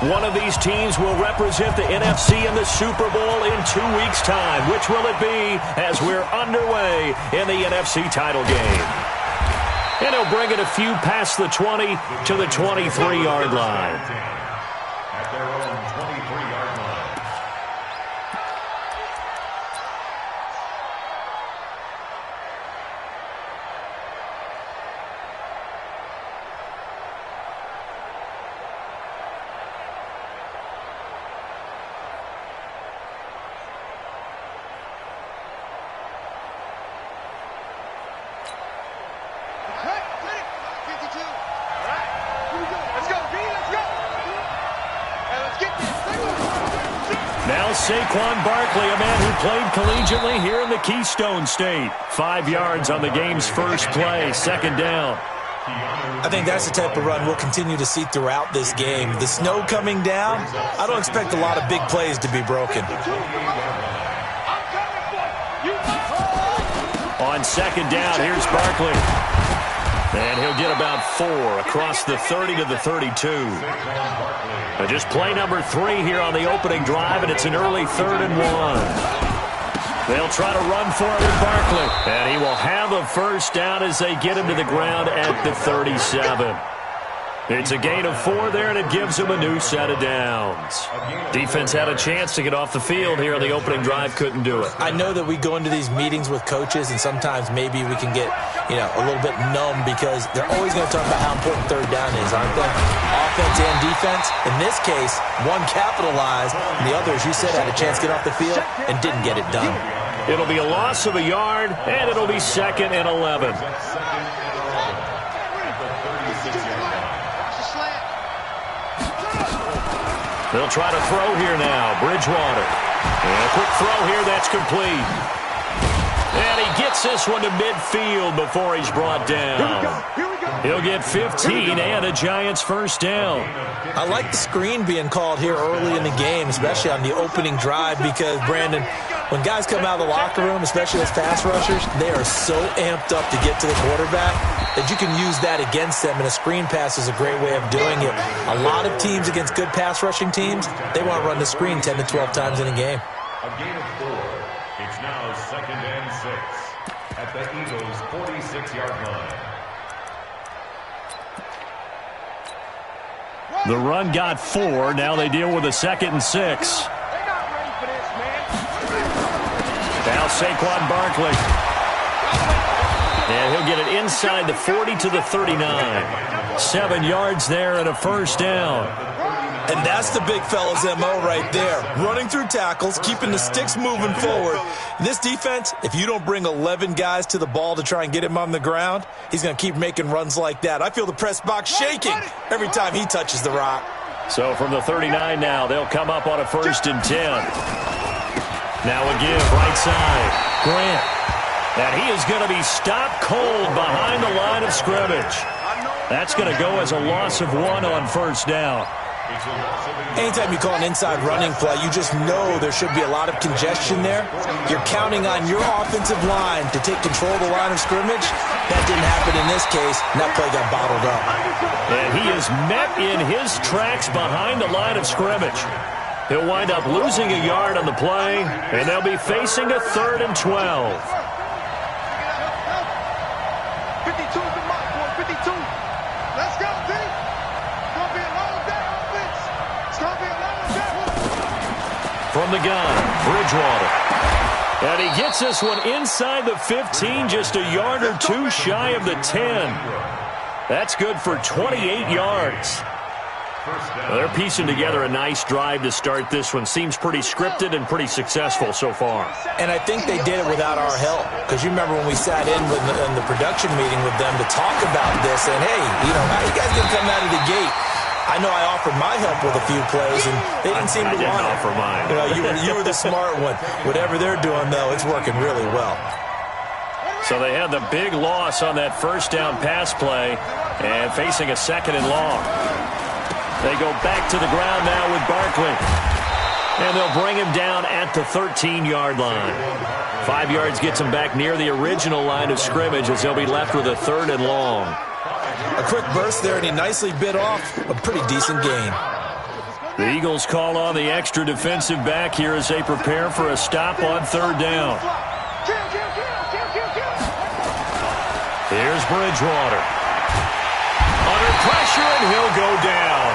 One of these teams will represent the NFC in the Super Bowl in 2 weeks' time. Which will it be as we're underway in the NFC title game? And he'll bring it a few past the 20 to the 23-yard line. At their own 23-yard line. Now Saquon Barkley, a man who played collegiately here in the Keystone State. 5 yards on the game's first play, second down. I think that's the type of run we'll continue to see throughout this game. The snow coming down, I don't expect a lot of big plays to be broken. On second down, here's Barkley. And he'll get about 4 across the 30 to the 32. Just play number 3 here on the opening drive, and it's an early 3rd and 1. They'll try to run for it with Barkley. And he will have a first down as they get him to the ground at the 37. It's a gain of 4 there, and it gives him a new set of downs. Defense had a chance to get off the field here on the opening drive, couldn't do it. I know that we go into these meetings with coaches, and sometimes maybe we can get, a little bit numb because they're always going to talk about how important third down is, aren't they? Offense and defense. In this case, one capitalized, and the other, as you said, had a chance to get off the field and didn't get it done. It'll be a loss of a yard, and it'll be 2nd and 11. They'll try to throw here now. Bridgewater. And a quick throw here. That's complete. And he gets this one to midfield before he's brought down. He'll get 15 and a Giants first down. I like the screen being called here early in the game, especially on the opening drive, because, Brandon, when guys come out of the locker room, especially as pass rushers, they are so amped up to get to the quarterback that you can use that against them, and a screen pass is a great way of doing it. A lot of teams against good pass rushing teams, they want to run the screen 10 to 12 times in a game. A gain of 4. It's now 2nd and 6 at the Eagles' 46-yard line. The run got 4. Now they deal with a 2nd and 6. Now Saquon Barkley. And he'll get it inside the 40 to the 39. 7 yards there and a first down. And that's the big fella's MO right there. Running through tackles, keeping the sticks moving forward. This defense, if you don't bring 11 guys to the ball to try and get him on the ground, he's going to keep making runs like that. I feel the press box shaking every time he touches the rock. So from the 39 now, they'll come up on a 1st and 10. Now again, right side, Grant. And he is going to be stopped cold behind the line of scrimmage. That's going to go as a loss of 1 on first down. Anytime you call an inside running play, you just know there should be a lot of congestion there. You're counting on your offensive line to take control of the line of scrimmage. That didn't happen in this case, and that play got bottled up. And he is met in his tracks behind the line of scrimmage. He'll wind up losing a yard on the play, and they'll be facing a 3rd and 12. 52 to Mike, 52. Let's go, D. It's going to be a long day, offense. It's going to be a long day. From the gun, Bridgewater. And he gets this one inside the 15, just a yard or 2 shy of the 10. That's good for 28 yards. They're piecing together a nice drive to start this one. Seems pretty scripted and pretty successful so far. And I think they did it without our help. Because you remember when we sat in the production meeting with them to talk about this, and hey, how you guys going to come out of the gate? I know I offered my help with a few plays, and they didn't seem to want it. I didn't offer mine. You were the smart one. Whatever they're doing, though, it's working really well. So they had the big loss on that first down pass play and facing a 2nd and long. They go back to the ground now with Barkley. And they'll bring him down at the 13-yard line. 5 yards gets him back near the original line of scrimmage as they'll be left with a 3rd and long. A quick burst there, and he nicely bit off a pretty decent gain. The Eagles call on the extra defensive back here as they prepare for a stop on third down. Here's Bridgewater. Under pressure, and he'll go down.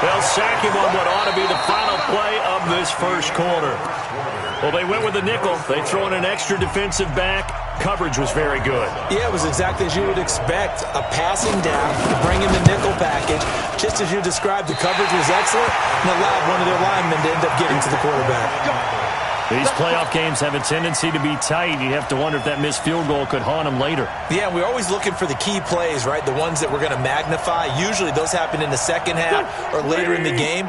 They'll sack him on what ought to be the final play of this first quarter. Well, they went with a nickel. They throw in an extra defensive back. Coverage was very good. Yeah, it was exactly as you would expect. A passing down to bring in the nickel package. Just as you described, the coverage was excellent and allowed one of their linemen to end up getting to the quarterback. These playoff games have a tendency to be tight. You have to wonder if that missed field goal could haunt them later. Yeah, we're always looking for the key plays, right? The ones that we're going to magnify. Usually those happen in the second half or later in the game.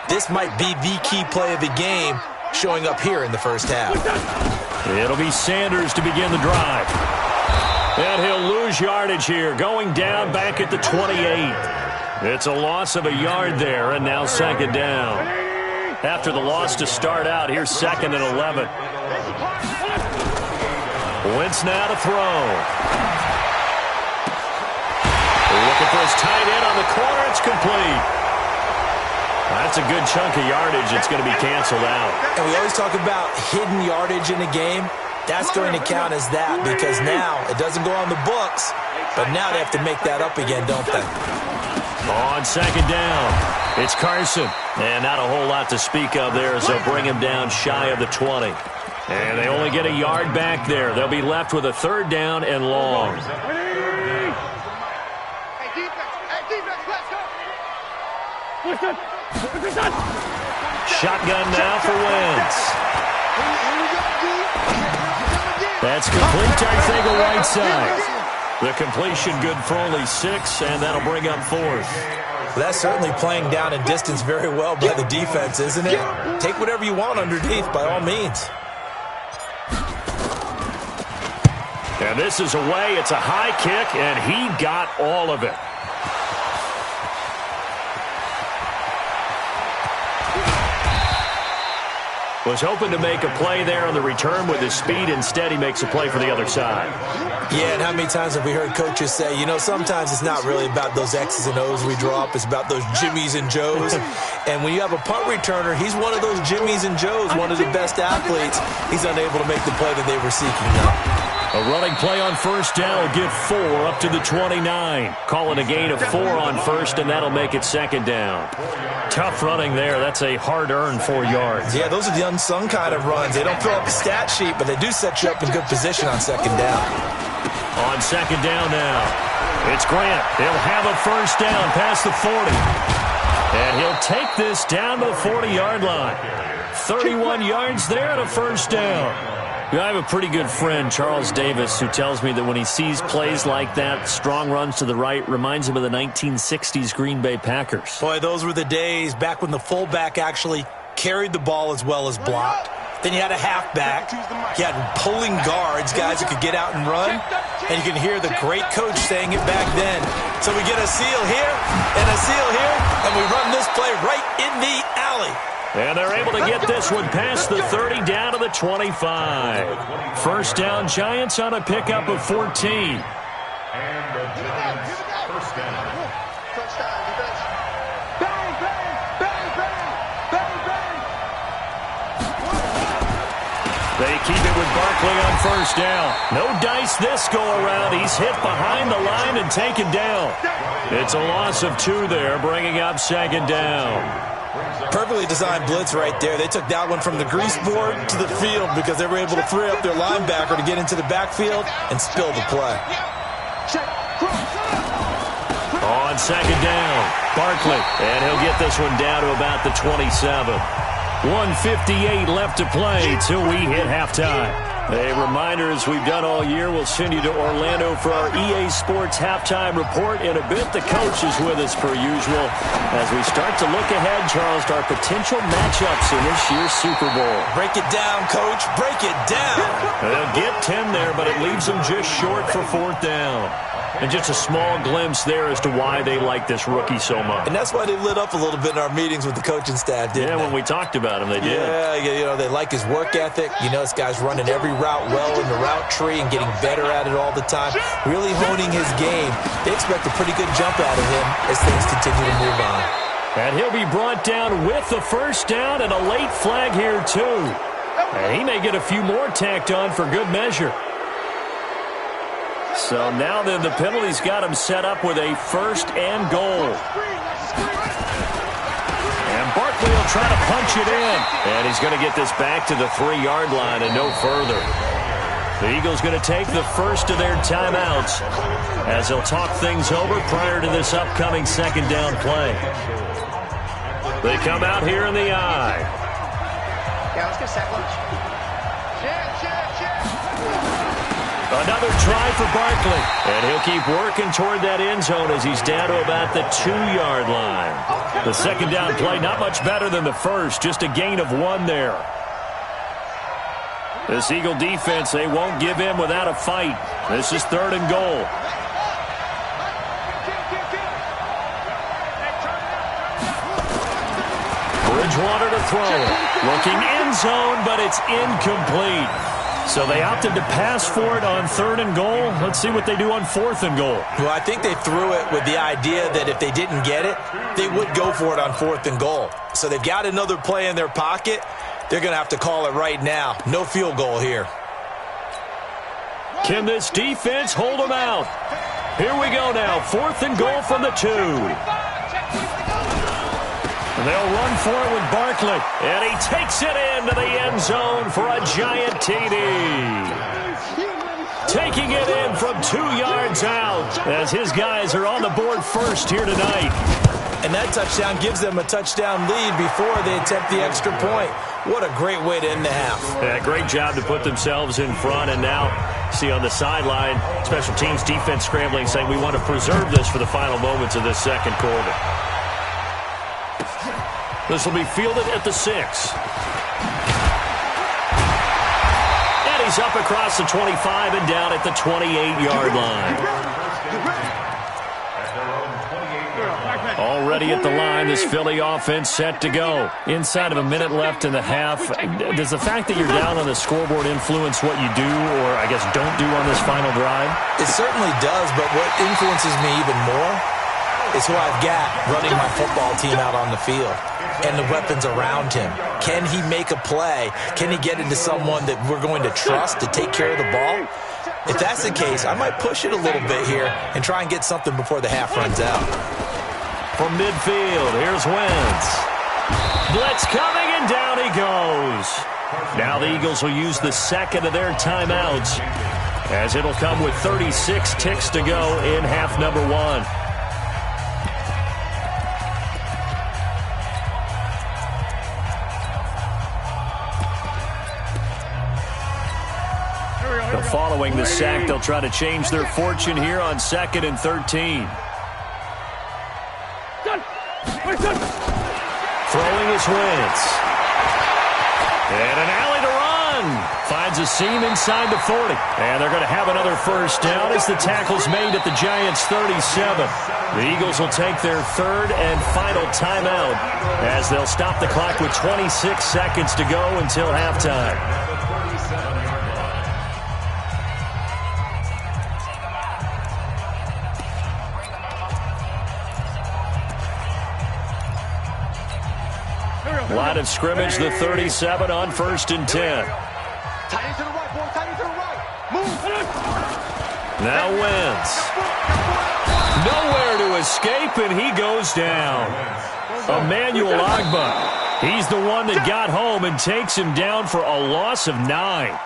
This might be the key play of the game showing up here in the first half. It'll be Sanders to begin the drive. And he'll lose yardage here, going down back at the 28. It's a loss of a yard there, and now second down. After the loss to start out, here's second and 11. Wentz now to throw. Looking for his tight end on the corner. It's complete. That's a good chunk of yardage. It's going to be canceled out. And we always talk about hidden yardage in a game. That's going to count as that because now it doesn't go on the books, but now they have to make that up again, don't they? On second down, it's Carson. And not a whole lot to speak of there as they'll bring him down shy of the 20. And they only get a yard back there. They'll be left with a third down and long. Shotgun now for Wentz. That's complete to Arcega Whiteside. The completion good for only 6, and that'll bring up fourth. Well, that's certainly playing down and distance very well by the defense, isn't it? Take whatever you want underneath, by all means. And this is away. It's a high kick, and he got all of it. Was hoping to make a play there on the return with his speed. Instead, he makes a play for the other side. Yeah, and how many times have we heard coaches say, you know, sometimes it's not really about those X's and O's we draw up. It's about those Jimmies and Joes. And when you have a punt returner, he's one of those Jimmies and Joes, one of the best athletes. He's unable to make the play that they were seeking now. A running play on first down will give 4 up to the 29. Calling a gain of 4 on first, and that'll make it second down. Tough running there. That's a hard-earned 4 yards. Yeah, those are the unsung kind of runs. They don't fill up the stat sheet, but they do set you up in good position on second down. On second down now, it's Grant. He'll have a first down past the 40. And he'll take this down to the 40-yard line. 31 yards there and a first down. I have a pretty good friend, Charles Davis, who tells me that when he sees plays like that, strong runs to the right, reminds him of the 1960s Green Bay Packers. Boy, those were the days back when the fullback actually carried the ball as well as blocked. Then you had a halfback. You had pulling guards, guys who could get out and run. And you can hear the great coach saying it back then. So we get a seal here and a seal here, and we run this play right in the alley. And they're able to get this one past the 30 down to the 25. First down, Giants on a pickup of 14. And the Giants first down. Bang, bang, bang, bang, bang, bang. They keep it with Barkley on first down. No dice this go around. He's hit behind the line and taken down. It's a loss of 2 there, bringing up second down. Perfectly designed blitz right there. They took that one from the grease board to the field because they were able to free up their linebacker to get into the backfield and spill the play. On second down, Barkley, and he'll get this one down to about the 27. 1:58 left to play till we hit halftime. A reminder, as we've done all year, we'll send you to Orlando for our EA Sports halftime report in a bit. The coach is with us per usual as we start to look ahead, Charles, to our potential matchups in this year's Super Bowl. Break it down, Coach. Break it down. They'll get 10 there, but it leaves them just short for fourth down. And just a small glimpse there as to why they like this rookie so much. And that's why they lit up a little bit in our meetings with the coaching staff, didn't they? When we talked about him, they did. Yeah, you know, they like his work ethic. You know, this guy's running every route well in the route tree and getting better at it all the time, really honing his game. They expect a pretty good jump out of him as things continue to move on. And he'll be brought down with the first down and a late flag here, too. And he may get a few more tacked on for good measure. So now then, the penalty's got him set up with a first and goal. And Barkley will try to punch it in. And he's going to get this back to the 3-yard line and no further. The Eagles going to take the first of their timeouts as they'll talk things over prior to this upcoming second down play. They come out here in the eye. Yeah, let's get a sack lunch. Another try for Barkley. And he'll keep working toward that end zone as he's down to about the 2-yard line. The second down play, not much better than the first, just a gain of 1 there. This Eagle defense, they won't give in without a fight. This is 3rd and goal. Bridgewater to throw. Looking end zone, but it's incomplete. So they opted to pass for it on 3rd and goal. Let's see what they do on 4th and goal. Well, I think they threw it with the idea that if they didn't get it, they would go for it on 4th and goal. So they've got another play in their pocket. They're going to have to call it right now. No field goal here. Can this defense hold them out? Here we go now. 4th and goal from the 2. They'll run for it with Barkley. And he takes it into the end zone for a giant TD. Taking it in from 2 yards out as his guys are on the board first here tonight. And that touchdown gives them a touchdown lead before they attempt the extra point. What a great way to end the half. Yeah, great job to put themselves in front. And now, see on the sideline, special teams defense scrambling, saying we want to preserve this for the final moments of this second quarter. This will be fielded at the 6. And he's up across the 25 and down at the 28-yard line. Already at the line, this Philly offense set to go. Inside of a minute left in the half. Does the fact that you're down on the scoreboard influence what you do or, I guess, don't do on this final drive? It certainly does, but what influences me even more is who I've got running my football team out on the field and the weapons around him. Can he make a play? Can he get into someone that we're going to trust to take care of the ball? If that's the case, I might push it a little bit here and try and get something before the half runs out. From midfield, here's Wentz. Blitz coming, and down he goes. Now the Eagles will use the second of their timeouts as it'll come with 36 ticks to go in half number 1. Following the sack, they'll try to change their fortune here on 2nd and 13. Throwing is Wentz. And an alley to run. Finds a seam inside the 40. And they're going to have another first down as the tackle's made at the Giants' 37. The Eagles will take their 3rd and final timeout as they'll stop the clock with 26 seconds to go until halftime. Line of scrimmage, the 37 on 1st and 10. Now Wentz. Nowhere to escape, and he goes down. Emmanuel Ogbah. He's the one that got home and takes him down for a loss of 9.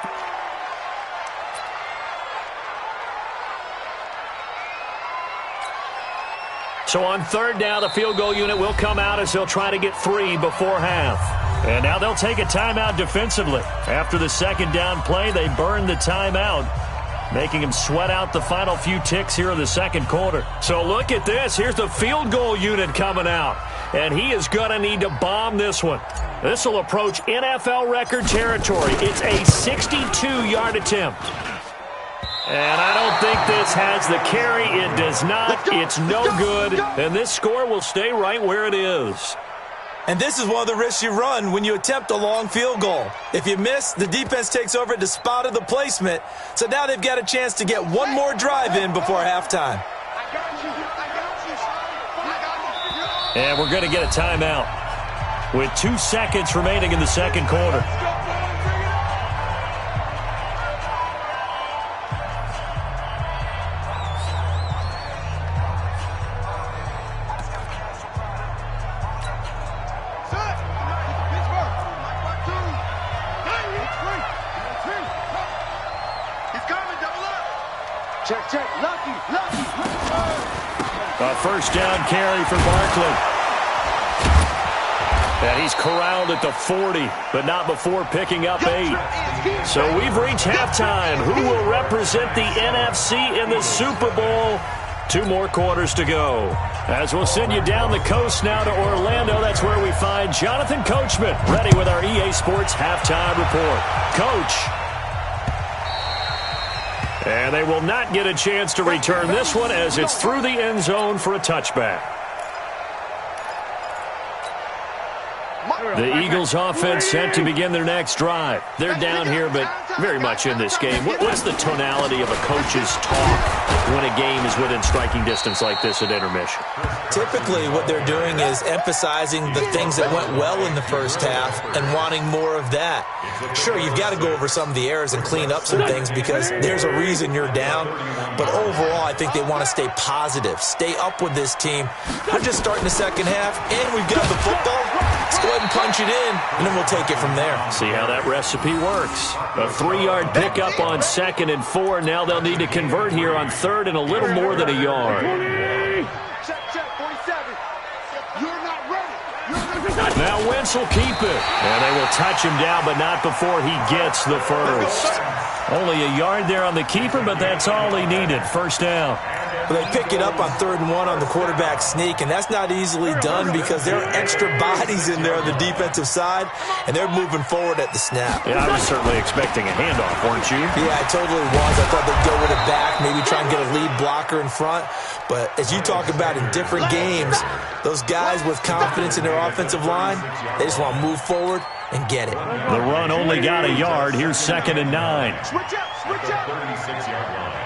So on 3rd down, the field goal unit will come out as they'll try to get 3 before half. And now they'll take a timeout defensively. After the second down play, they burn the timeout, making him sweat out the final few ticks here in the second quarter. So look at this. Here's the field goal unit coming out. And he is going to need to bomb this one. This will approach NFL record territory. It's a 62-yard attempt. And I don't think this has the carry. It does not. It's no good. And this score will stay right where it is. And this is one of the risks you run when you attempt a long field goal. If you miss, the defense takes over at the spot of the placement. So now they've got a chance to get one more drive in before halftime. And we're going to get a timeout with 2 seconds remaining in the second quarter. Check. Lucky. A first down carry for Barkley. And he's corralled at the 40, but not before picking up 8. So we've reached halftime. Who will represent the NFC in the Super Bowl? 2 more quarters to go. As we'll send you down the coast now to Orlando, that's where we find Jonathan Coachman, ready with our EA Sports Halftime Report. Coach. And they will not get a chance to return this one as it's through the end zone for a touchback. The Eagles offense set to begin their next drive. They're down here, but very much in this game. What's the tonality of a coach's talk when a game is within striking distance like this at intermission? Typically, what they're doing is emphasizing the things that went well in the first half and wanting more of that. Sure, you've got to go over some of the errors and clean up some things because there's a reason you're down. But overall, I think they want to stay positive, stay up with this team. We're just starting the second half, and we've got the football. Let's go ahead and punch it in, and then we'll take it from there. See how that recipe works. A 3-yard pickup on 2nd and 4. Now they'll need to convert here on 3rd and a little more than a yard. Check, 47. You're not ready. Now Wentz will keep it. And they will touch him down, but not before he gets the first. Only a yard there on the keeper, but that's all he needed. First down. They pick it up on 3rd and 1 on the quarterback sneak, and that's not easily done because there are extra bodies in there on the defensive side, and they're moving forward at the snap. Yeah, I was certainly expecting a handoff, weren't you? Yeah, I totally was. I thought they'd go with it back, maybe try and get a lead blocker in front. But as you talk about in different games, those guys with confidence in their offensive line, they just want to move forward and get it. The run only got a yard. Here's 2nd and 9. Switch up. 36-yard line.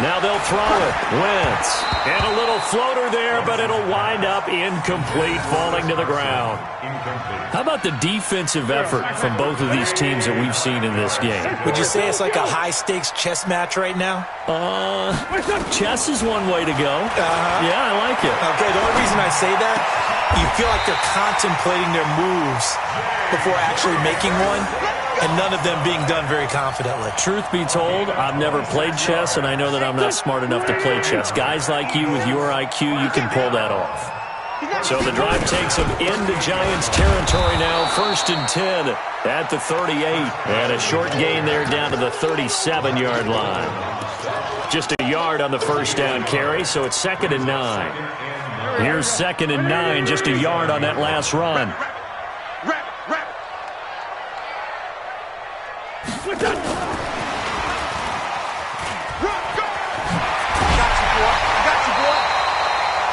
Now they'll throw it. Wentz. And a little floater there, but it'll wind up incomplete, falling to the ground. How about the defensive effort from both of these teams that we've seen in this game? Would you say it's like a high-stakes chess match right now? Chess is one way to go. Yeah, I like it. Okay, the only reason I say that, you feel like they're contemplating their moves before actually making one, and none of them being done very confidently. Truth be told, I've never played chess, and I know that I'm not smart enough to play chess. Guys like you with your IQ, you can pull that off. So the drive takes them into Giants territory now. 1st and 10 at the 38. And a short gain there down to the 37-yard line. Just a yard on the first down carry, so it's 2nd and 9. Here's 2nd and 9, just a yard on that last run.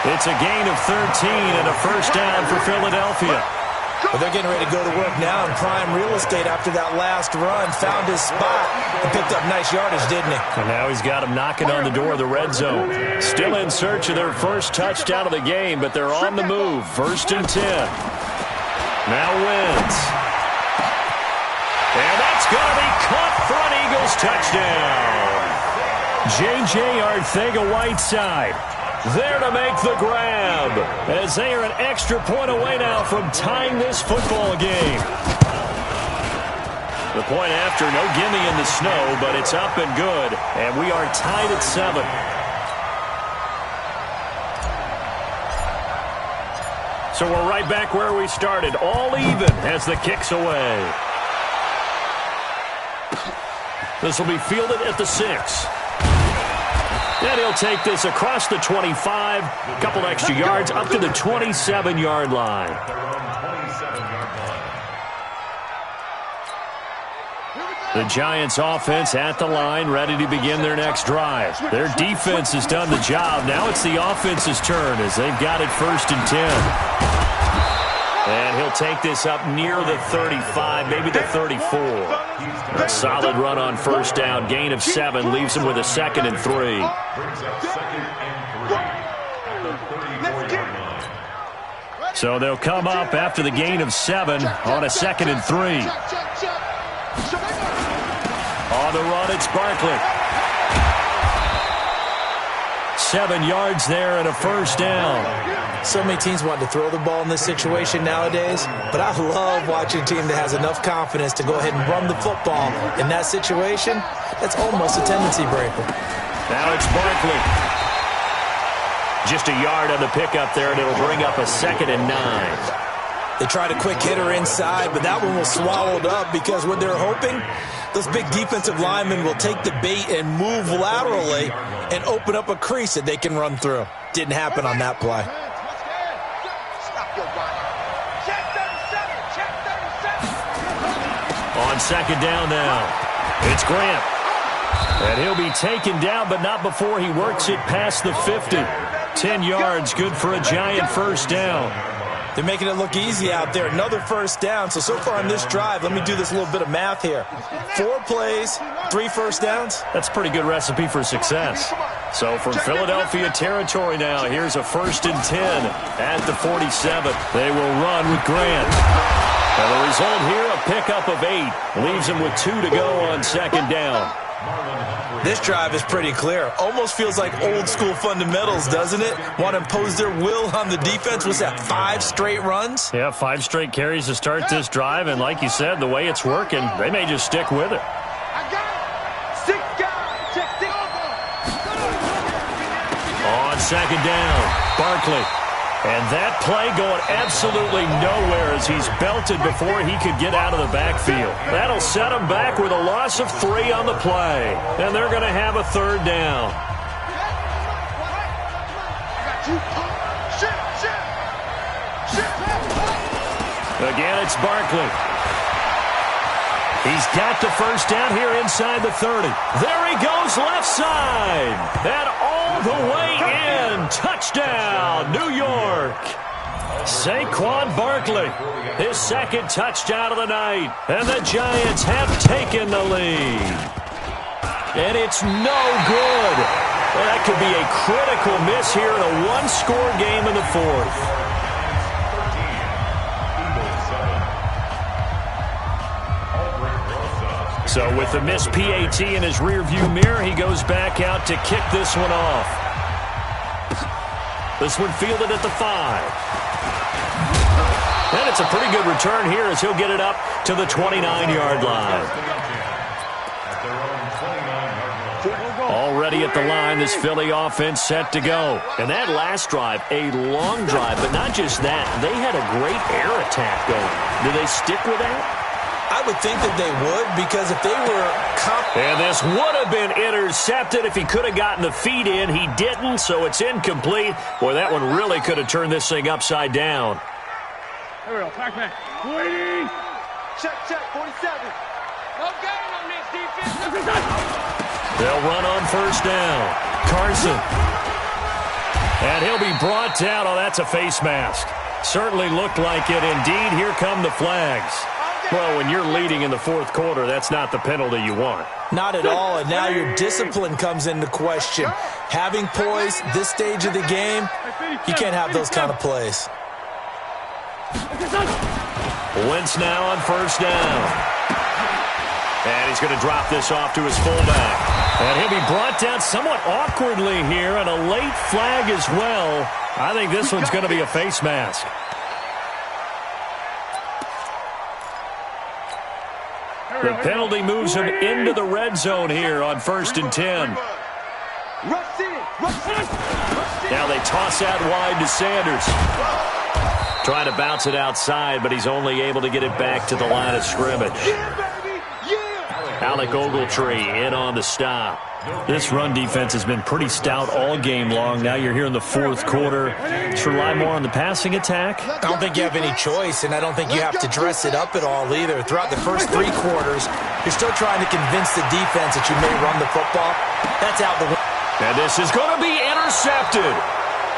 It's a gain of 13 and a first down for Philadelphia. But they're getting ready to go to work now in prime real estate after that last run. Found his spot and picked up nice yardage, didn't he? And now he's got him knocking on the door of the red zone. Still in search of their first touchdown of the game, but they're on the move. 1st and 10. Now Wentz. And that's going to be caught for an Eagles touchdown. J.J. Arcega-Whiteside there to make the grab as they are an extra point away now from tying this football game. The point after, no gimme in the snow, but it's up and good, and we are tied at 7. So we're right back where we started, all even as the kick's away. This will be fielded at the 6. And he'll take this across the 25, a couple extra yards, up to the 27-yard line. The Giants offense at the line, ready to begin their next drive. Their defense has done the job. Now it's the offense's turn as they've got it 1st and 10. And he'll take this up near the 35, maybe the 34. A solid run on first down, gain of 7, leaves him with a 2nd and 3. So they'll come up after the gain of 7 on a 2nd and 3. On the run, it's Barkley. 7 yards there and a first down. So many teams want to throw the ball in this situation nowadays, but I love watching a team that has enough confidence to go ahead and run the football in that situation. That's almost a tendency breaker. Now it's Barkley. Just a yard on the pickup there, and it'll bring up a 2nd and 9. They tried a quick hitter inside, but that one was swallowed up because what they're hoping, those big defensive linemen will take the bait and move laterally and open up a crease that they can run through. Didn't happen on that play. On 2nd down now, it's Grant. And he'll be taken down, but not before he works it past the 50. 10 yards, good for a Giant first down. They're making it look easy out there. Another first down. So far on this drive, let me do this little bit of math here. 4 plays, 3 first downs. That's a pretty good recipe for success. So from Philadelphia territory now, here's a 1st and 10 at the 47. They will run with Grant. And the result here, a pickup of 8. Leaves them with 2 to go on 2nd down. This drive is pretty clear. Almost feels like old school fundamentals, doesn't it? Want to impose their will on the defense. Was that 5 straight runs? Yeah, 5 straight carries to start this drive. And like you said, the way it's working, they may just stick with it. On 2nd down, Barkley. And that play going absolutely nowhere as he's belted before he could get out of the backfield. That'll set him back with a loss of 3 on the play. And they're going to have a 3rd down. Again, it's Barkley. He's got the first down here inside the 30. There he goes, left side. And all the way in. Touchdown, New York. Saquon Barkley, his 2nd touchdown of the night. And the Giants have taken the lead. And it's no good. Well, that could be a critical miss here in a 1-score game in the 4th. So with the missed PAT in his rearview mirror, he goes back out to kick this one off. This one fielded at the 5. And it's a pretty good return here as he'll get it up to the 29-yard line. Already at the line, this Philly offense set to go. And that last drive, a long drive, but not just that. They had a great air attack going. Do they stick with that? I would think that they would, because if they were... And this would have been intercepted if he could have gotten the feet in. He didn't, so it's incomplete. Boy, that one really could have turned this thing upside down. Here we go, back. Waiting. Check, 47. No gain on this defense. They'll run on first down. Carson. And he'll be brought down. Oh, that's a face mask. Certainly looked like it. Indeed, here come the flags. Well, when you're leading in the 4th quarter, that's not the penalty you want. Not at all, and now your discipline comes into question. Having poise this stage of the game, you can't have those kind of plays. Wentz now on first down. And he's going to drop this off to his fullback. And he'll be brought down somewhat awkwardly here, and a late flag as well. I think this one's going to be a face mask. The penalty moves him into the red zone here on 1st and 10. Now they toss out wide to Sanders. Trying to bounce it outside, but he's only able to get it back to the line of scrimmage. Alec Ogletree in on the stop. This run defense has been pretty stout all game long. Now you're here in the 4th quarter. Just rely more on the passing attack. I don't think you have any choice, and I don't think you have to dress it up at all either. Throughout the first 3 quarters, you're still trying to convince the defense that you may run the football. That's out the window. And this is going to be intercepted.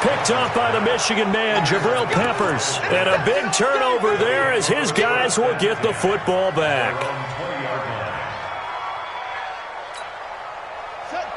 Picked up by the Michigan man, Jabril Peppers. And a big turnover there as his guys will get the football back.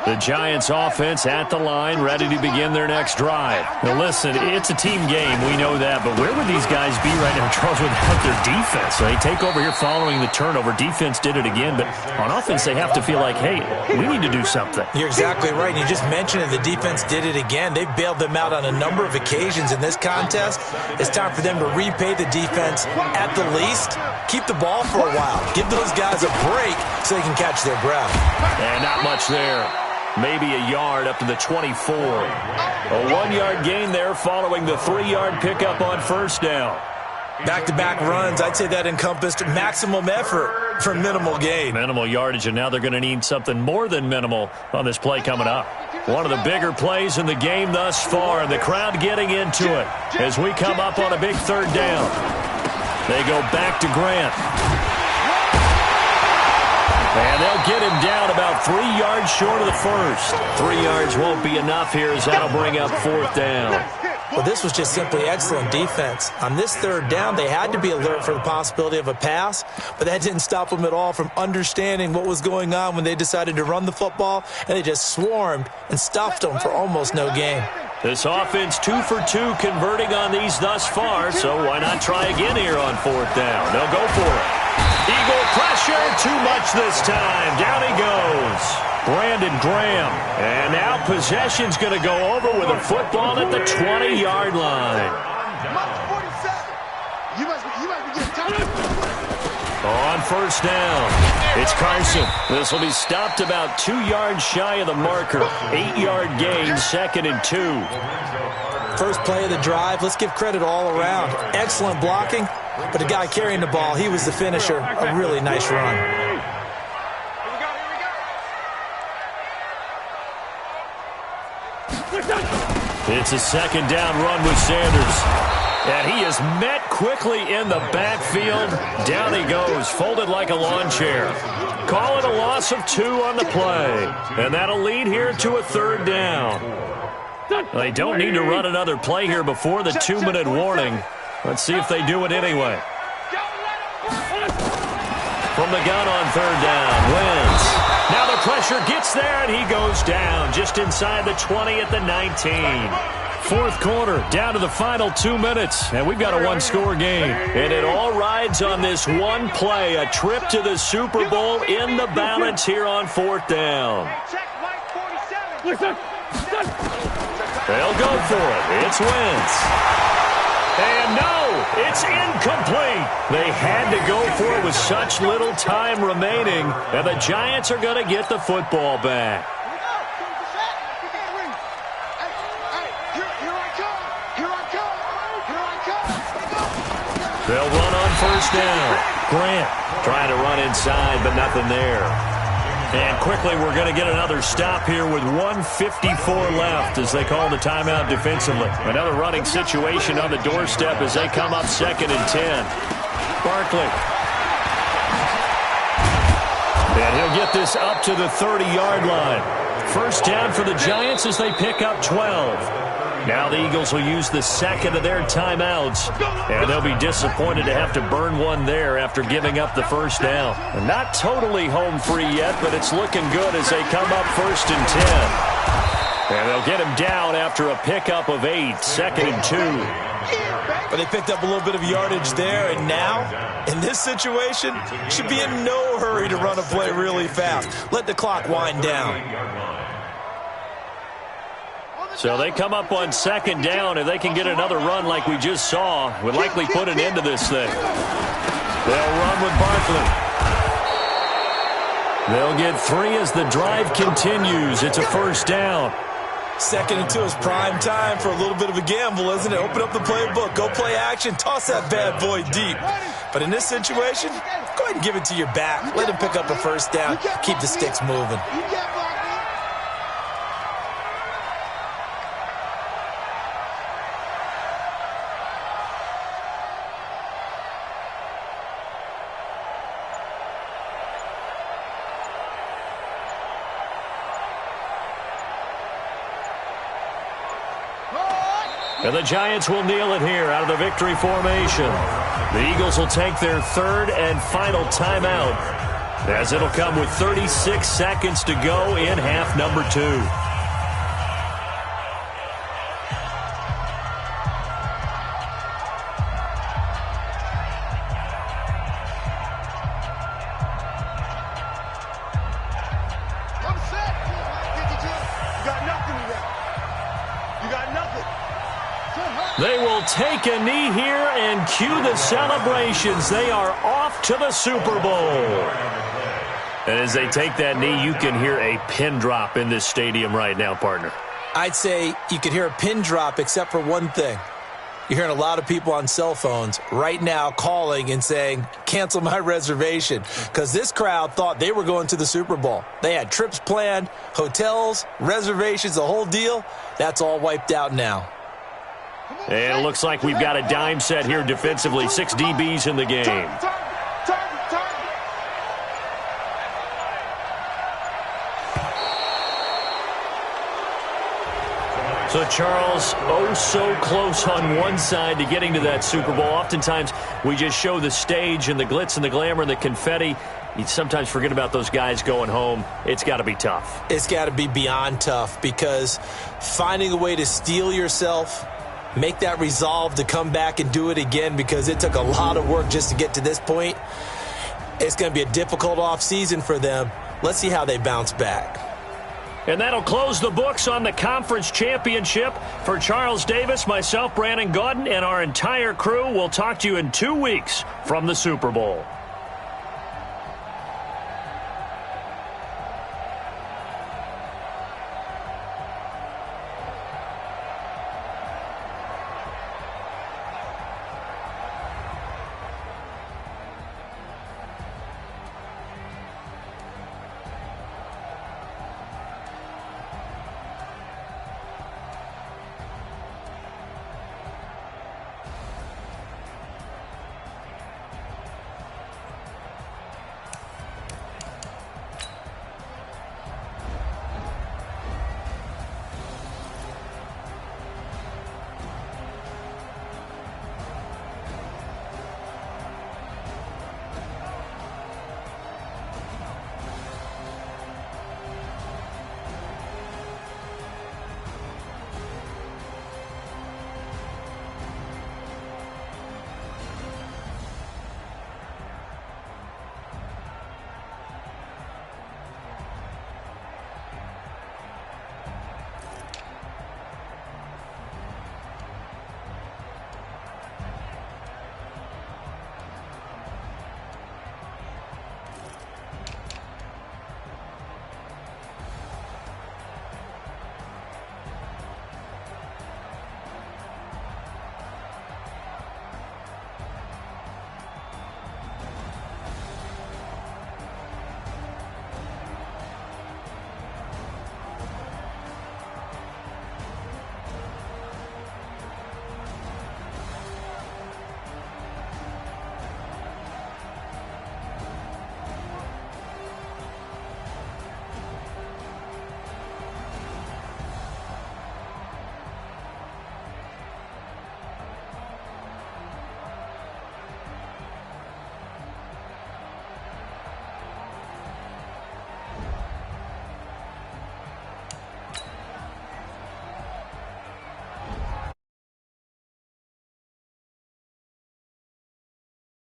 The Giants offense at the line, ready to begin their next drive. Now listen, it's a team game, we know that, but where would these guys be right now, Charles, without their defense? So they take over here following the turnover. Defense did it again, but on offense they have to feel like, hey, we need to do something. You're exactly right, and you just mentioned it, the defense did it again. They bailed them out on a number of occasions in this contest. It's time for them to repay the defense at the least. Keep the ball for a while. Give those guys a break so they can catch their breath. And not much there. Maybe a yard up to the 24. A 1-yard gain there following the 3-yard pickup on first down. Back-to-back runs, I'd say that encompassed maximum effort for minimal gain. Minimal yardage, and now they're going to need something more than minimal on this play coming up. One of the bigger plays in the game thus far, and the crowd getting into it as we come up on a big third down. They go back to Grant. And they'll get him down about 3 yards short of the first. 3 yards won't be enough here as that'll bring up fourth down. Well, this was just simply excellent defense. On this third down, they had to be alert for the possibility of a pass, but that didn't stop them at all from understanding what was going on when they decided to run the football, and they just swarmed and stuffed them for almost no gain. This offense 2 for 2 converting on these thus far, so why not try again here on fourth down? They'll go for it. Eagle pressure, too much this time. Down he goes. Brandon Graham. And now possession's going to go over with a football at the 20-yard line. On first down, it's Carson. This will be stopped about 2 yards shy of the marker. 8-yard gain, 2nd and 2. First play of the drive, let's give credit all around. Excellent blocking, but the guy carrying the ball, he was the finisher. A really nice run. It's a second down run with Sanders. And he is met quickly in the backfield. Down he goes, folded like a lawn chair. Call it a loss of 2 on the play. And that'll lead here to a third down. They don't need to run another play here before the 2-minute warning. Let's see if they do it anyway. From the gun on third down, Wentz. Now the pressure gets there, and he goes down just inside the 20 at the 19. Fourth quarter, down to the final 2 minutes, and we've got a one-score game. And it all rides on this one play, a trip to the Super Bowl in the balance here on fourth down. They'll go for it. It's Wentz. And no, it's incomplete. They had to go for it with such little time remaining, and the Giants are going to get the football back. They'll run on first down. Grant trying to run inside, but nothing there. And quickly, we're going to get another stop here with 1:54 left as they call the timeout defensively. Another running situation on the doorstep as they come up 2nd and 10. Barkley. And he'll get this up to the 30-yard line. First down for the Giants as they pick up 12. Now the Eagles will use the second of their timeouts, and they'll be disappointed to have to burn one there after giving up the first down. And not totally home free yet, but it's looking good as they come up 1st and 10. And they'll get him down after a pickup of 8, 2nd and 2. But they picked up a little bit of yardage there, and now, in this situation, should be in no hurry to run a play really fast. Let the clock wind down. So they come up on 2nd down. If they can get another run like we just saw, would likely put an end to this thing. They'll run with Barkley. They'll get 3 as the drive continues. It's a first down. 2nd and 2 is prime time for a little bit of a gamble, isn't it? Open up the playbook, go play action, toss that bad boy deep. But in this situation, go ahead and give it to your back. Let him pick up a first down. Keep the sticks moving. And the Giants will kneel it here out of the victory formation. The Eagles will take their 3rd and final timeout as it'll come with 36 seconds to go in half number 2. I'm set. You got nothing to that. You got nothing. They will take a knee here and cue the celebrations. They are off to the Super Bowl. And as they take that knee, you can hear a pin drop in this stadium right now, partner. I'd say you could hear a pin drop except for one thing. You're hearing a lot of people on cell phones right now calling and saying, cancel my reservation, because this crowd thought they were going to the Super Bowl. They had trips planned, hotels, reservations, the whole deal. That's all wiped out now. And it looks like we've got a dime set here defensively. 6 DBs in the game. So, Charles, oh so close on one side to getting to that Super Bowl. Oftentimes, we just show the stage and the glitz and the glamour and the confetti. You sometimes forget about those guys going home. It's got to be tough. It's got to be beyond tough, because finding a way to steel yourself, make that resolve to come back and do it again, because it took a lot of work just to get to this point. It's going to be a difficult offseason for them. Let's see how they bounce back. And that'll close the books on the conference championship. For Charles Davis, myself, Brandon Gaudin, and our entire crew, we'll talk to you in 2 weeks from the Super Bowl.